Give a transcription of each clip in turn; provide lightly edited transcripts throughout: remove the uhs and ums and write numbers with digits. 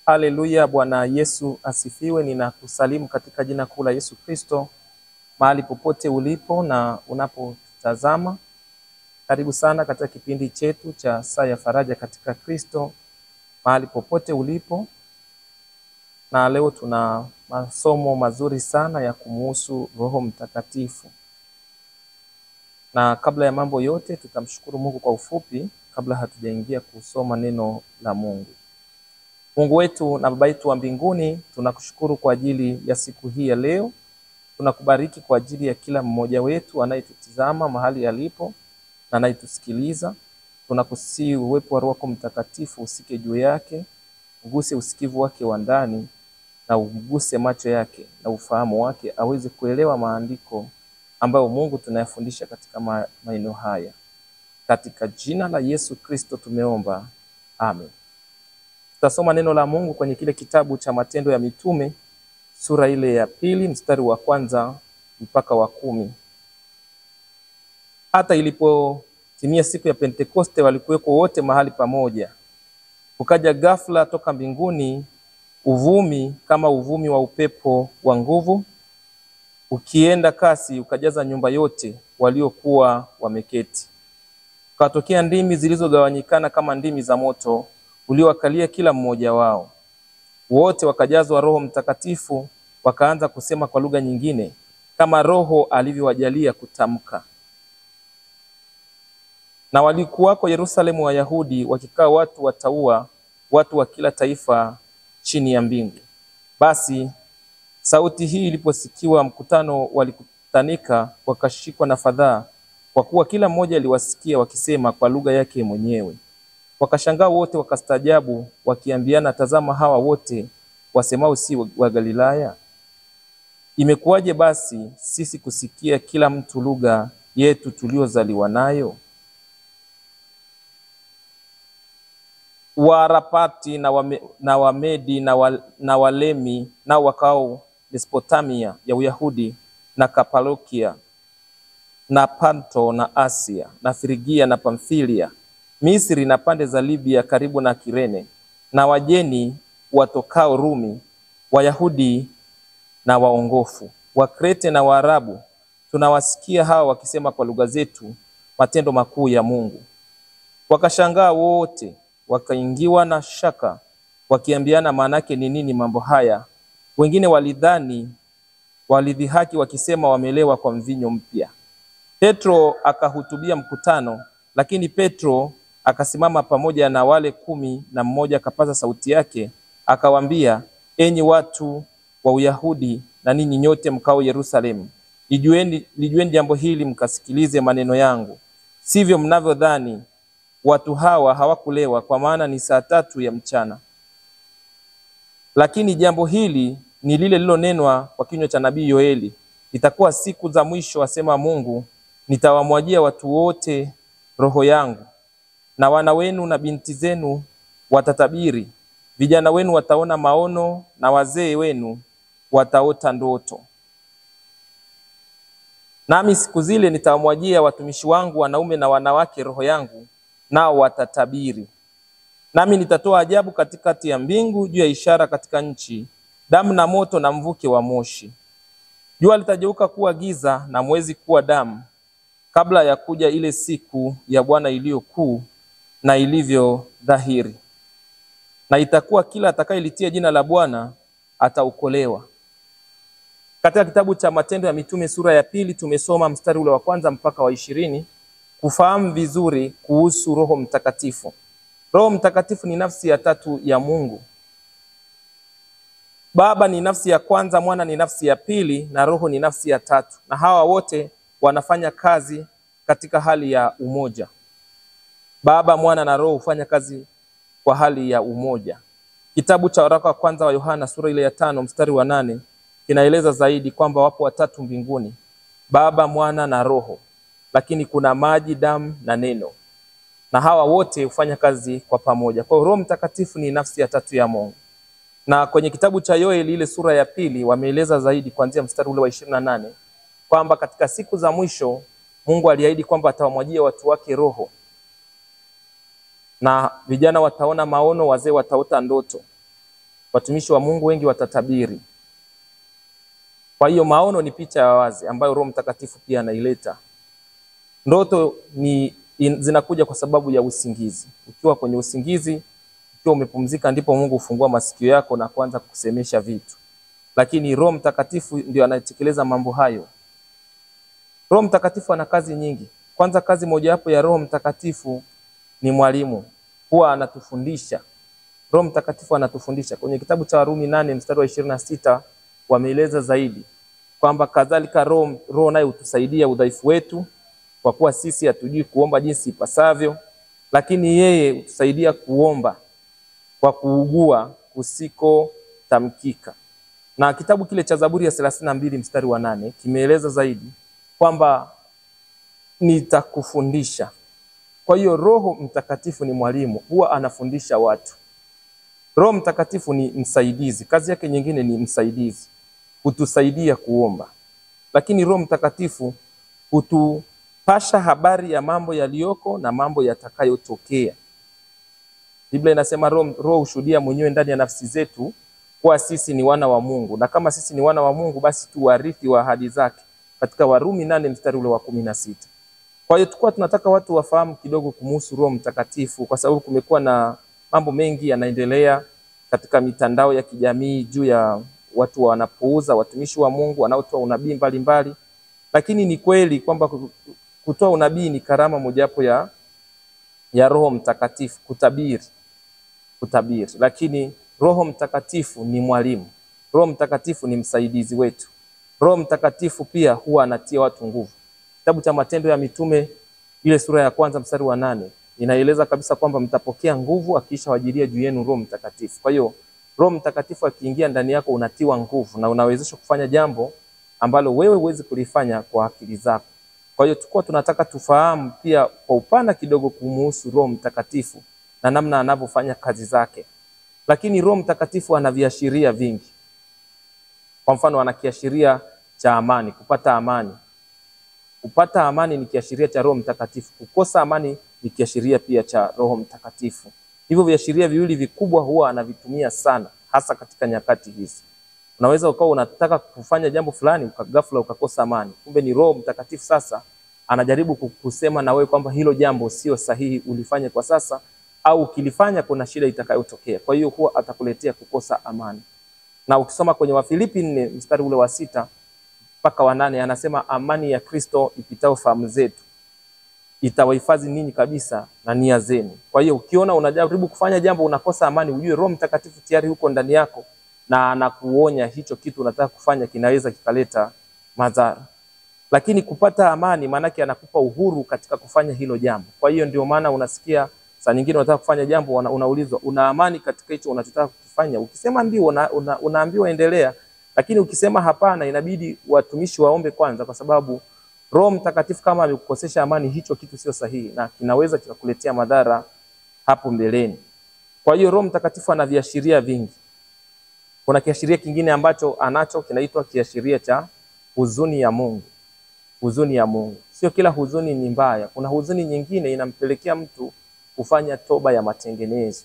Haleluya, Bwana Yesu asifiwe. Ninakusalimu katika jina kuu la Yesu Kristo, mahali popote ulipo na unapotazama. Karibu sana katika kipindi chetu cha Saa ya Faraja katika Kristo, mahali popote ulipo. Na leo tuna masomo mazuri sana ya kumuhusu Roho Mtakatifu. Na kabla ya mambo yote, tutamshukuru Mungu kwa ufupi kabla hatujaingia kusoma neno la Mungu. Mungu wetu na Baba yetu wa mbinguni, tunakushukuru kwa ajili ya siku hii ya leo. Tunakubariki kwa ajili ya kila mmoja wetu anayetutizama mahali alipo na anayetusikiliza. Tunakusihi uwepo wa Roho Mtakatifu usike juu yake, uguse usikivu wake wa ndani na uguse macho yake na ufahamu wake, aweze kuelewa maandiko ambayo Mungu tunayafundisha katika maeneo haya. Katika jina la Yesu Kristo tumeomba. Amen. Tutasoma neno la Mungu kwenye kile kitabu cha Matendo ya Mitume, sura ile ya 2 mstari wa 1 mpaka wa 10. Hata ilipotimia siku ya Pentekoste, walikuweko wote mahali pamoja. Kukaja ghafla toka mbinguni uvumi kama uvumi wa upepo wa nguvu, ukienda kasi, ukajaza nyumba yote waliokuwa wameketi. Kukatokea ndimi zilizogawanyikana kama ndimi za moto, uliowakalia kila mmoja wao. Wote wakajazwa Roho Mtakatifu, wakaanza kusema kwa lugha nyingine kama Roho alivyowajalia kutamka. Na walikuwako Yerusalemu Wayahudi, wakikaa watu wataua, watu wa kila taifa chini ya mbingu. Basi sauti hii iliposikiwa, mkutano walikutanika, wakashikwa na fadhaa, kwa kuwa kila mmoja aliwasikia wakisema kwa lugha yake mwenyewe. Wakashangaa wote, wakastaajabu, wakiambiana, tazama, hawa wote wasemao si wa Galilaya? Imekuwaje basi sisi kusikia kila mtu lugha yetu tuliozaliwa nayo? Waarapati na Wamedi na Walemi nao wakao Mesopotamia ya Uyahudi na Kapalokia na Panto na Asia na Frigia na Pamfilia, Misri na pande za Libya karibu na Kirene, na wajeni watokao Rumi, Wayahudi na waongofu, Wakrete na Waarabu, tunawasikia hawa wakisema kwa lugha zetu matendo makuu ya Mungu. Wakashangaa wote, wakaingiwa na shaka, wakiambiana, maana yake ni nini mambo haya? Wengine walidhihaki wakisema, wamelewa kwa mvinyo mpya. Petro akahutubia mkutano, lakini Petro akasimama pamoja na wale 11, akapaza sauti yake, akawaambia, enyi watu wa Uyahudi na ninyi nyote mkao Yerusalemu, lijueni jambo hili, mkasikilize maneno yangu. Sivyo mnavyodhani, watu hawa hawakulewa, kwa maana ni saa 3 ya mchana. Lakini jambo hili ni lile lililonenwa kwa kinywa cha nabii Yoeli, itakuwa siku za mwisho, asema Mungu, nitawamwagia watu wote roho yangu, na wana wenu na binti zenu watatabiri, vijana wenu wataona maono, na wazee wenu wataota ndoto. Nami siku zile nitawamwagia watumishi wangu wanaume na wanawake roho yangu, nao watatabiri. Nami nitatoa ajabu katikati ya mbingu, juu ya ishara katika nchi, damu na moto na mvuke wa moshi. Jua litageuka kuwa giza na mwezi kuwa damu, kabla ya kuja ile siku ya Bwana iliyo kuu na ilivyo dhahiri. Na itakuwa kila atakayelitia jina la Bwana ataokolewa. Katika kitabu cha Matendo ya Mitume sura ya 2 tumesoma mstari ule wa 1 mpaka wa 20 kufahamu vizuri kuhusu Roho Mtakatifu. Roho Mtakatifu ni nafsi ya 3 ya Mungu. Baba ni nafsi ya kwanza, Mwana ni nafsi ya 2 na Roho ni nafsi ya 3. Na hawa wote wanafanya kazi katika hali ya umoja. Baba, Mwana na Roho hufanya kazi kwa hali ya umoja. Kitabu cha waraka wa kwanza wa Yohana sura ile ya 5 mstari wa 8 kinaeleza zaidi kwamba wapo watatu mbinguni, Baba, Mwana na Roho, lakini kuna maji, damu na neno, na hawa wote hufanya kazi kwa pamoja. Kwa Roho Mtakatifu ni nafsi ya 3 ya Mungu. Na kwenye kitabu cha Yoeli ile sura ya 2 wameeleza zaidi kuanzia mstari ule wa 28 kwamba katika siku za mwisho Mungu aliahidi kwamba atawamwagia watu wake Roho, na vijana wataona maono, wazee wataota ndoto. watumishi wa Mungu wengi watatabiri. Kwa hiyo maono ni picha ya wazi ambayo Roho Mtakatifu pia anaileta. Ndoto zinakuja kwa sababu ya usingizi. Ukiwa kwenye usingizi, ukiwa umepumzika, ndipo Mungu hufungua masikio yako na kuanza kusemesha vitu. Lakini Roho Mtakatifu ndio anatekeleza mambo hayo. Roho Mtakatifu ana kazi nyingi. Kwanza, kazi mojawapo ya Roho Mtakatifu ni mwalimu. Huwa anatufundisha. Roho Mtakatifu anatufundisha. Kwenye kitabu cha Warumi 8 mstari wa 26 wameeleza zaidi kwamba kadhalika Roho naye hutusaidia udhaifu wetu, kwa kuwa sisi hatujui kuomba jinsi ipasavyo, lakini yeye hutusaidia kuomba kwa kuugua kusiko tamkika. Na kitabu kile cha Zaburi ya 32 mstari wa 8 kimeeleza zaidi kwamba nitakufundisha. Kwa hiyo Roho Mtakatifu ni mwalimu, huwa anafundisha watu. Roho Mtakatifu ni msaidizi, kazi yake nyingine ni msaidizi, hutusaidia kuomba. Lakini Roho Mtakatifu hutupasha habari ya mambo yaliyoko na mambo yatakayotokea. Biblia inasema Roho hushuhudia mwenyewe ndani ya nafsi zetu kwa sisi ni wana wa Mungu, na kama sisi ni wana wa Mungu basi tu warithi wa ahadi zake, katika Warumi 8 mstari ule wa 16. Kwa hiyo tukua tunataka watu wafahamu kidogo kumhusu Roho Mtakatifu, kwa sababu kumekuwa na mambo mengi yanaendelea katika mitandao ya kijamii juu ya watu wanapouza watumishi wa Mungu wanaotoa unabii mbalimbali. Lakini ni kweli kwamba kutoa unabii ni karama mojawapo ya Roho Mtakatifu, kutabiri. Lakini Roho Mtakatifu ni mwalimu. Roho Mtakatifu ni msaidizi wetu. Roho Mtakatifu pia huwa anatia watu nguvu. Kitabu cha Matendo ya Mitume ile sura ya 1 mstari wa 8 inaeleza kabisa kwamba mtapokea nguvu akiisha wajilia juu yenu Roho Mtakatifu. Kwa hiyo Roho Mtakatifu akiingia ndani yako unatiwa nguvu na unawezeshwa kufanya jambo ambalo wewe huwezi kulifanya kwa akili zako. Kwa hiyo tukua tunataka tufahamu pia kwa upana kidogo kumhusu Roho Mtakatifu na namna anavyofanya kazi zake. Lakini Roho Mtakatifu ana viashiria vingi. Kwa mfano, ana kiashiria cha amani, kupata amani. Kupata amani ni kiashiria cha Roho Mtakatifu. Kukosa amani ni kiashiria pia cha Roho Mtakatifu. Hivyo viashiria viwili vikubwa huwa anavitumia sana, hasa katika nyakati hizi. Unaweza ukawa unataka kufanya jambo fulani ghafla ukakosa amani. Kumbe ni Roho Mtakatifu sasa anajaribu kusema na wewe kwamba hilo jambo sio sahihi ulifanye kwa sasa, au ukilifanya kuna shida itakayotokea. Kwa hiyo huwa atakuletea kukosa amani. Na ukisoma kwenye Wafilipi 4 mstari ule wa 6 mpaka wa 8 anasema amani ya Kristo ipitao fahamu zetu itawahifadhi ninyi kabisa na nia zenu. Kwa hiyo ukiona unajaribu kufanya jambo unakosa amani, ujue Roho Mtakatifu tayari huko ndani yako na anakuonya hicho kitu unataka kufanya kinaweza kikaleta madhara. Lakini kupata amani maana yake anakupa uhuru katika kufanya hilo jambo. Kwa hiyo ndio maana unasikia saa nyingine unataka kufanya jambo unaulizwa una amani katika hicho unachotaka kufanya. Ukisema ndio unaambiwa endelea, lakini ukisema hapana inabidi watumishi waombe kwanza, kwa sababu Roho Mtakatifu kama amekukosesha amani, hicho kitu sio sahihi na kinaweza kikakuletea madhara hapo mbeleni. Kwa hiyo Roho Mtakatifu ana viashiria vingi. Kuna kiashiria kingine ambacho anacho kinaitwa kiashiria cha huzuni ya Mungu. Huzuni ya Mungu. Sio kila huzuni ni mbaya. Kuna huzuni nyingine inampelekea mtu kufanya toba ya matengenezo.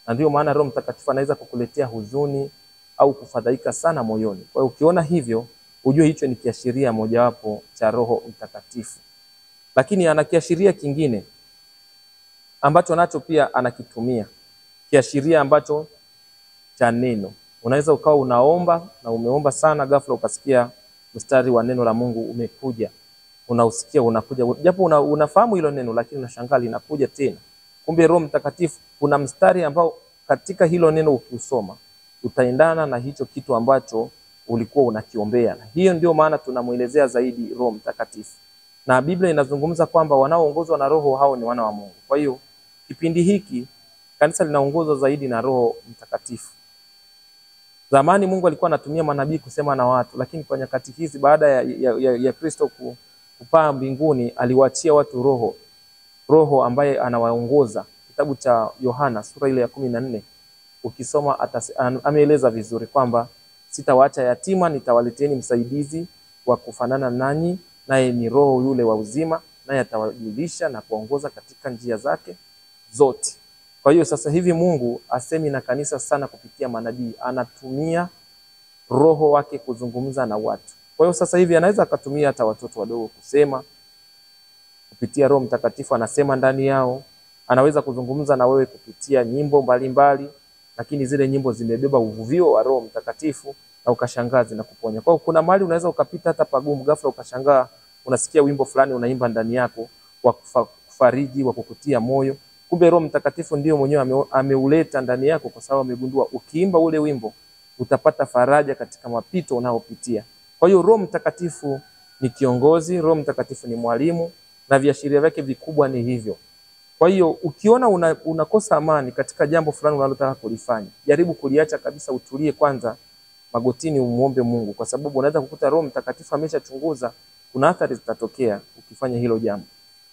Na ndio maana Roho Mtakatifu anaweza kukuletea huzuni au kufadhaika sana moyoni. Kwa hiyo ukiona hivyo, ujue hicho ni kiashiria mojawapo cha Roho Mtakatifu. Lakini ana kiashiria kingine ambacho nacho pia anakitumia. Kiashiria ambacho cha neno. Unaweza ukawa unaomba na umeomba sana, ghafla ukasikia mstari wa neno la Mungu umekuja. Unausikia unakuja. Japo unafahamu hilo neno lakini unashangaa linakuja tena. Kumbe Roho Mtakatifu kuna mstari ambao katika hilo neno ukisoma utaendana na hicho kitu ambacho ulikuwa unakiombea. Na hiyo ndio maana tunamuelezea zaidi Roho Mtakatifu. Na Biblia inazungumza kwamba wanaoongozwa na Roho hao ni wana wa Mungu. Kwa hiyo kipindi hiki kanisa linaongozwa zaidi na Roho Mtakatifu. Zamani Mungu alikuwa anatumia manabii kusema na watu, lakini kwa nyakati hizi baada ya Kristo kupaa mbinguni aliwaachia watu Roho ambaye anawaongoza. Kitabu cha Yohana sura ile ya 14 ukisoma ameeleza vizuri kwamba sitawaacha yatima, nitawaleteni msaidizi wa kufanana nanyi, naye ni Roho yule wa uzima, naye atawajulisha na kuongoza katika njia zake zote. Kwa hiyo sasa hivi Mungu asemi na kanisa sana kupitia manabii, anatumia roho wake kuzungumza na watu. Kwa hiyo sasa hivi anaweza akatumia hata watoto wadogo kusema kupitia Roho Mtakatifu, anasema ndani yao. Anaweza kuzungumza na wewe kupitia nyimbo mbalimbali, lakini zile nyimbo zimebeba uvuvio wa Roho Mtakatifu na ukashangaa na kuponya. Kwa hiyo kuna mahali unaweza ukapita hata pagumu, ghafla ukashangaa unasikia wimbo fulani unaimba ndani yako wa kufariji, wa kukutia moyo. Kumbe Roho Mtakatifu ndio mwenyewe ameuleta ndani yako, kwa sababu amegundua ukiimba ule wimbo utapata faraja katika mapito unaopitia. Kwa hiyo Roho Mtakatifu ni kiongozi, Roho Mtakatifu ni mwalimu, na viashiria vyake vikubwa ni hivyo. Kwa hiyo ukiona unakosa amani katika jambo fulani unalotaka kulifanya, jaribu kuliacha kabisa, utulie kwanza magotini, umuombe Mungu, kwa sababu unaweza kukuta Roho Mtakatifu ameshachunguza, kuna athari zitatokea ukifanya hilo jambo.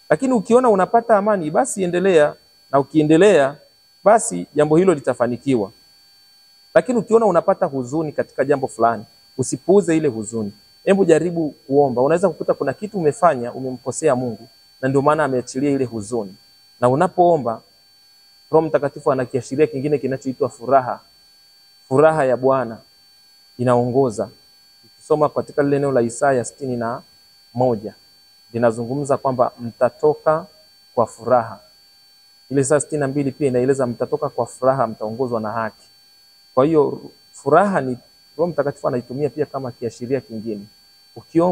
Lakini ukiona unapata amani, basi endelea, na ukiendelea basi jambo hilo litafanikiwa. Lakini ukiona unapata huzuni katika jambo fulani, usipuuze ile huzuni. Hebu jaribu kuomba. Unaweza kukuta kuna kitu umefanya, umemkosea Mungu, na ndio maana ameachilia ile huzuni. Na unapoomba, Roho Mtakatifu anakiashiria kingine kinachoitwa furaha. Furaha ya Bwana inaongoza. Ukisoma katika lile neno la Isaya 61, linazungumza kwamba mtatoka kwa furaha. Ile Isaya 62 pia inaeleza mtatoka kwa furaha, mtaongozwa na haki. Kwa hiyo furaha ni Roho Mtakatifu anaitumia pia kama kiashiria kingine. Ukiwa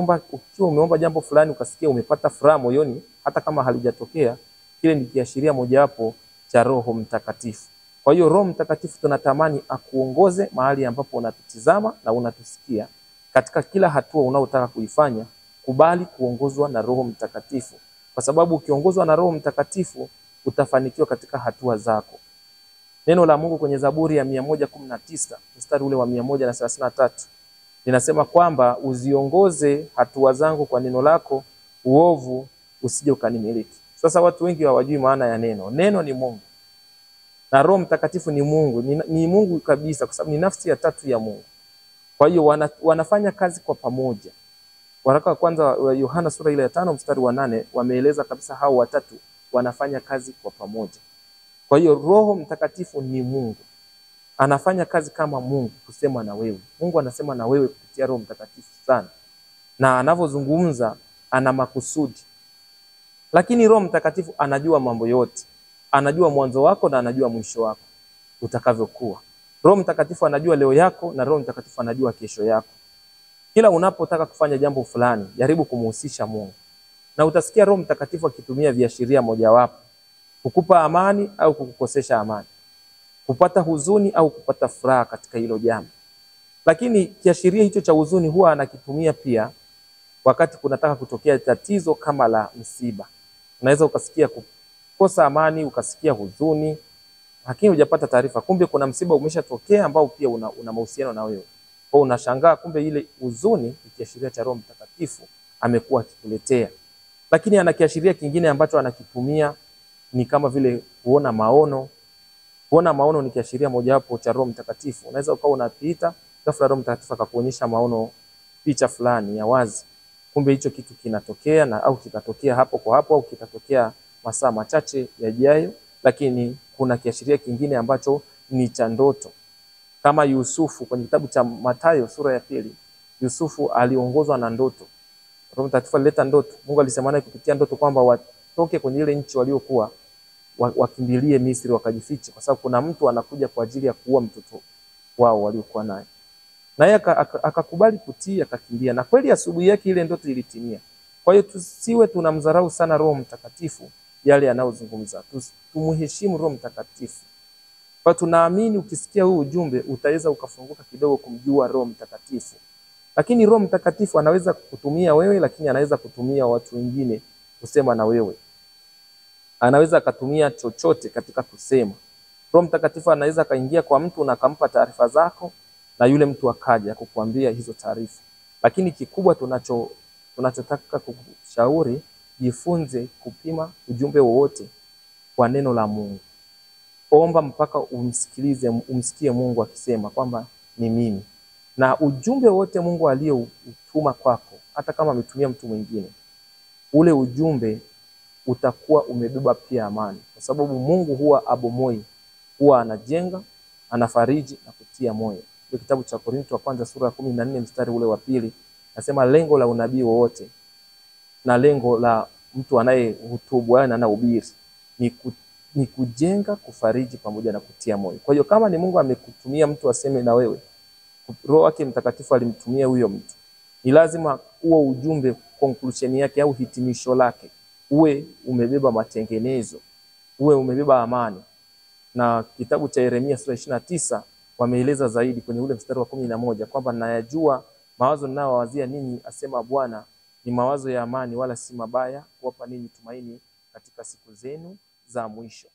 umeomba jambo fulani ukasikia umepata furaha moyoni, hata kama halijatokea, kile ni kiashiria mojawapo cha Roho Mtakatifu. Kwa hiyo Roho Mtakatifu tunatamani akuongoze mahali ambapo unatutizama na unatusikia. Katika kila hatua unaotaka kuifanya, kubali kuongozwa na Roho Mtakatifu, kwa sababu ukiongozwa na Roho Mtakatifu utafanikiwa katika hatua zako. Neno la Mungu kwenye Zaburi ya 119 mstari ule wa 133 linasema kwamba uziongoze hatua zangu kwa neno lako, uovu usije ukanimiliki. Sasa watu wengi hawajui maana ya neno. Neno ni Mungu, na Roho Mtakatifu ni Mungu, ni Mungu kabisa, kwa sababu ni nafsi ya tatu ya Mungu. Kwa hiyo wanafanya kazi kwa pamoja. Waraka wa kwanza wa Yohana sura ile ya 5 mstari wa 8 wameeleza kabisa hao watatu wanafanya kazi kwa pamoja. Kwa hiyo Roho Mtakatifu ni Mungu, anafanya kazi kama Mungu kusema na wewe. Mungu anasema na wewe kupitia Roho Mtakatifu sana, na anavyozungumza ana makusudi. Lakini Roho Mtakatifu anajua mambo yote, anajua mwanzo wako na anajua mwisho wako utakavyokuwa. Roho Mtakatifu anajua leo yako, na Roho Mtakatifu anajua kesho yako. Kila unapotaka kufanya jambo fulani, jaribu kumhusisha Mungu, na utasikia Roho Mtakatifu akitumia viashiria mojawapo kukupa amani au kukukosesha amani, kupata huzuni au kupata furaha katika hilo jambo. Lakini kiashiria hicho cha huzuni huwa anakitumia pia wakati kunataka kutokea tatizo kama la msiba. Unaweza ukasikia kukosa amani, ukasikia huzuni, lakini hujapata taarifa, kumbe kuna msiba umeshatokea ambao pia una mahusiano na wewe. Kwa unashangaa kumbe ile huzuni ni kiashiria cha Roho Mtakatifu amekuwa akikuletea. Lakini ana kiashiria kingine ambacho anakitumia ni kama vile kuona maono. Kuona maono ni kiashiria mojawapo cha Roho Mtakatifu. Unaweza ukawa unapita, ghafla Roho Mtakatifu akakuonyesha maono, picha fulani ya wazi. Kumbe hicho kitu kinatokea na au kitatokea hapo kwa hapo au kitatokea masaa machache yajayo. Lakini kuna kiashiria kingine ambacho ni cha ndoto. Kama Yusufu kwenye kitabu cha Mathayo sura ya 2, Yusufu aliongozwa na ndoto. Roho Mtakatifu alileta ndoto. Mungu alisema naye kupitia ndoto kwamba watoke kwenye ile nchi waliokuwa, wakimbilie Misri wakajifiche, kwa sababu kuna mtu anakuja kwa ajili ya kuua mtoto wao waliokuwa naye. Naye akakubali kutii, akakimbia, na kweli asubuhi yake ile ndoto ilitimia. Kwa hiyo tusiwe tunamdharau sana Roho Mtakatifu yale anayozungumza. Tumheshimu Roho Mtakatifu. Kwa tunaamini ukisikia huu ujumbe utaweza ukafunguka kidogo kumjua Roho Mtakatifu. Lakini Roho Mtakatifu anaweza kukutumia wewe, lakini anaweza kutumia watu wengine kusema na wewe. Anaweza akatumia chochote katika kusema. Roho Mtakatifu anaweza kaingia kwa mtu na akampa taarifa zako, na yule mtu akaja kukuambia hizo taarifa. Lakini kikubwa tunachotaka kukushauri, jifunze kupima ujumbe wowote kwa neno la Mungu. Omba mpaka umsikie Mungu akisema kwamba ni mimi. Na ujumbe wote Mungu aliyoutuma kwako, hata kama ametumia mtu mwingine, ule ujumbe utakuwa umebeba pia amani, kwa sababu Mungu huwa abomoi, huwa anajenga, anafariji na kutia moyo. Ndio kitabu cha Korinto wa kwanza sura ya 14 mstari ule wa 2 nasema lengo la unabii wowote na lengo la mtu anayehutubu na anahubiri ni kujenga, kufariji pamoja na kutia moyo. Kwa hiyo kama ni Mungu amekutumia mtu aseme na wewe, Roho wake Mtakatifu alimtumia huyo mtu, ni lazima huo ujumbe conclusion yake au hitimisho lake uwe umebeba matengenezo, uwe umebeba amani. Na kitabu cha Yeremia sura 29 wameeleza zaidi kwenye ule mstari wa 11 kwamba nayajua mawazo ninayowazia ninyi, asema Bwana, ni mawazo ya amani wala si mabaya, kuwapa ninyi tumaini katika siku zenu za mwisho.